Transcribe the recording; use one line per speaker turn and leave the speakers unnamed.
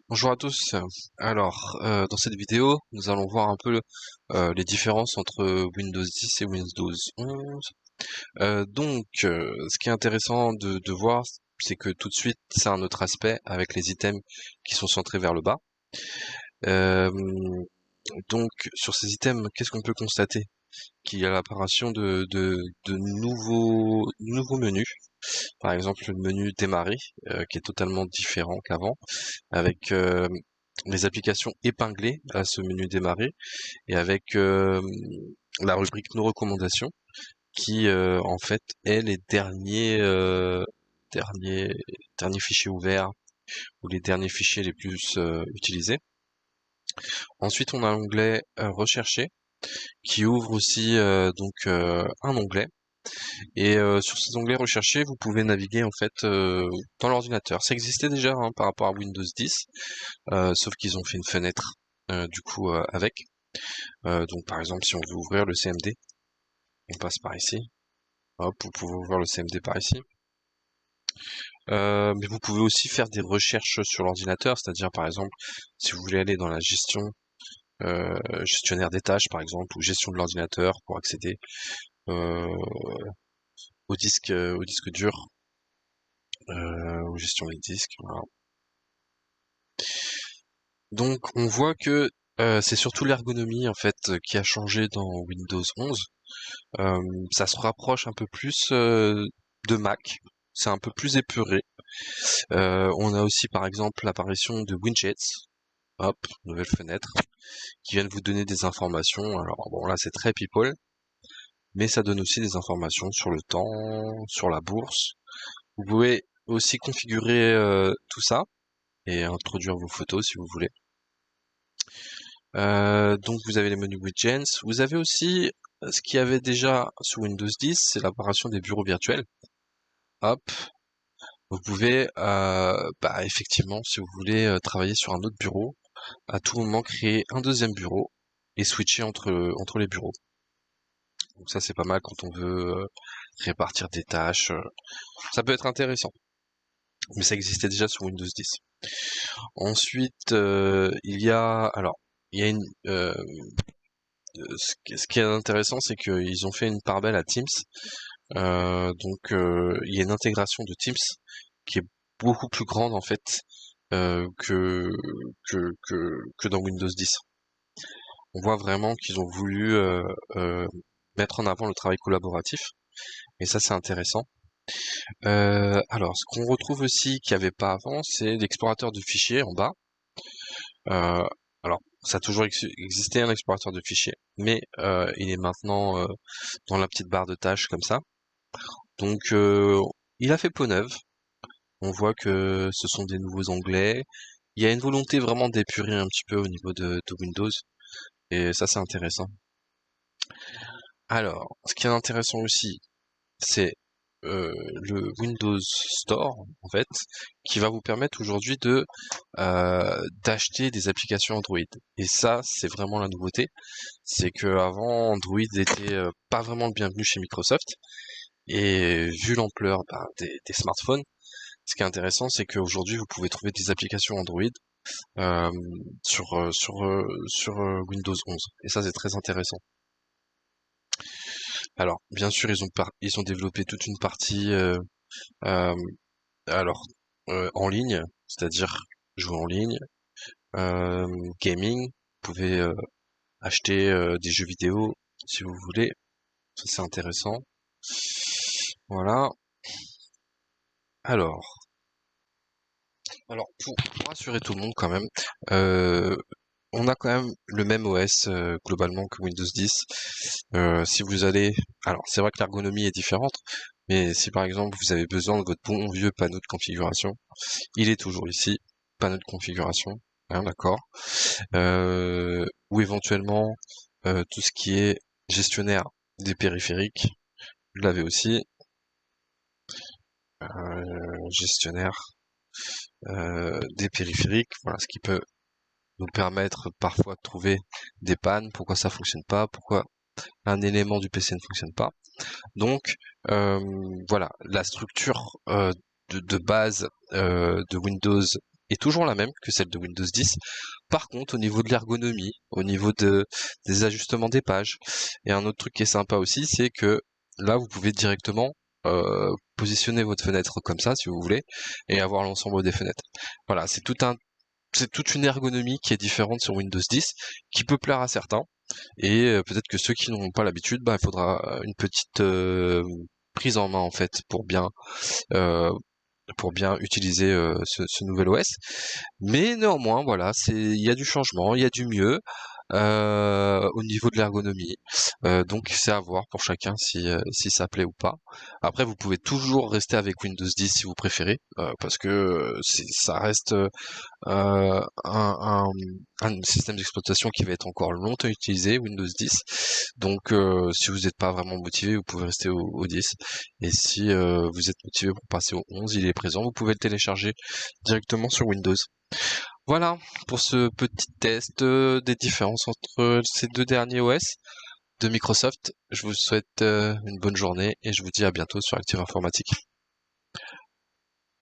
Bonjour à tous. Alors, dans cette vidéo, nous allons voir un peu les différences entre Windows 10 et Windows 11. Ce qui est intéressant de voir, c'est que tout de suite, c'est un autre aspect avec les items qui sont centrés vers le bas. Euh, sur ces items, qu'est-ce qu'on peut constater? Qu'il y a l'apparition de nouveaux menus. Par exemple, le menu démarrer, qui est totalement différent qu'avant, avec les applications épinglées à ce menu démarrer et avec la rubrique nos recommandations qui en fait est les derniers derniers fichiers ouverts ou les derniers fichiers les plus utilisés. Ensuite, on a l'onglet rechercher qui ouvre aussi un onglet et sur ces onglets recherchés, vous pouvez naviguer en fait dans l'ordinateur. Ça existait déjà hein, par rapport à Windows 10, sauf qu'ils ont fait une fenêtre avec. Donc par exemple, si on veut ouvrir le CMD, on passe par ici. Hop, vous pouvez ouvrir le CMD par ici. Mais vous pouvez aussi faire des recherches sur l'ordinateur, c'est-à-dire par exemple, si vous voulez aller dans la gestionnaire des tâches par exemple, ou gestion de l'ordinateur pour accéder euh, au disque dur, ou gestion des disques. Voilà. Donc on voit que c'est surtout l'ergonomie en fait qui a changé dans Windows 11. Euh, Ça se rapproche un peu plus de Mac. C'est un peu plus épuré. On a aussi par exemple l'apparition de widgets. Hop, nouvelle fenêtre, qui viennent vous donner des informations. Alors bon là c'est très people, mais ça donne aussi des informations sur le temps, sur la bourse. Vous pouvez aussi configurer tout ça et introduire vos photos si vous voulez. Donc vous avez les menus widgets. Vous avez aussi ce qu'il y avait déjà sous Windows 10, c'est l'apparition des bureaux virtuels. Hop, vous pouvez effectivement, si vous voulez travailler sur un autre bureau, à tout moment créer un deuxième bureau et switcher entre les bureaux. Donc ça c'est pas mal quand on veut répartir des tâches. Ça peut être intéressant, mais ça existait déjà sous Windows 10. Ensuite, il y a ce qui est intéressant, c'est qu'ils ont fait une part belle à Teams. Il y a une intégration de Teams qui est beaucoup plus grande en fait euh, que, que dans Windows 10. On voit vraiment qu'ils ont voulu mettre en avant le travail collaboratif, et ça c'est intéressant. Ce qu'on retrouve aussi qu'il n'y avait pas avant, c'est l'explorateur de fichiers en bas. Euh, Ça a toujours existé un explorateur de fichiers, mais il est maintenant dans la petite barre de tâches comme ça. Donc il a fait peau neuve. On voit que ce sont des nouveaux onglets. Il y a une volonté vraiment d'épurer un petit peu au niveau de Windows, et ça c'est intéressant. Alors, ce qui est intéressant aussi, c'est le Windows Store, en fait, qui va vous permettre aujourd'hui d'acheter des applications Android. Et ça, c'est vraiment la nouveauté. C'est que avant, Android était pas vraiment le bienvenu chez Microsoft. Et vu l'ampleur des smartphones, ce qui est intéressant, c'est qu'aujourd'hui, vous pouvez trouver des applications Android euh, sur Windows 11. Et ça, c'est très intéressant. Alors, bien sûr, ils ont développé toute une partie euh, alors en ligne, c'est-à-dire jouer en ligne, euh, gaming. Vous pouvez acheter des jeux vidéo si vous voulez. Ça, c'est intéressant. Voilà. Alors, pour rassurer tout le monde quand même, euh, on a quand même le même OS globalement que Windows 10. Si vous allez, alors c'est vrai que l'ergonomie est différente, mais si par exemple vous avez besoin de votre bon vieux panneau de configuration, il est toujours ici, panneau de configuration, hein, d'accord. Ou éventuellement tout ce qui est gestionnaire des périphériques, vous l'avez aussi, gestionnaire des périphériques, voilà ce qui peut nous permettre parfois de trouver des pannes, pourquoi ça fonctionne pas, pourquoi un élément du PC ne fonctionne pas. Donc voilà, la structure de base de Windows est toujours la même que celle de Windows 10. Par contre, au niveau de l'ergonomie, au niveau des ajustements des pages, et un autre truc qui est sympa aussi, c'est que là, vous pouvez directement positionner votre fenêtre comme ça, si vous voulez, et avoir l'ensemble des fenêtres. Voilà, c'est toute une ergonomie qui est différente sur Windows 10, qui peut plaire à certains, et peut-être que ceux qui n'ont pas l'habitude, bah, il faudra une petite prise en main en fait euh, pour bien utiliser ce nouvel OS. Mais néanmoins, voilà, il y a du changement, il y a du mieux au niveau de l'ergonomie. Donc c'est à voir pour chacun si ça plaît ou pas. Après, vous pouvez toujours rester avec Windows 10 si vous préférez, parce que ça reste un système d'exploitation qui va être encore longtemps utilisé, Windows 10. Donc si vous n'êtes pas vraiment motivé, vous pouvez rester au 10. Et si vous êtes motivé pour passer au 11, il est présent, vous pouvez le télécharger directement sur Windows. Voilà pour ce petit test des différences entre ces deux derniers OS de Microsoft. Je vous souhaite une bonne journée et je vous dis à bientôt sur Active Informatique.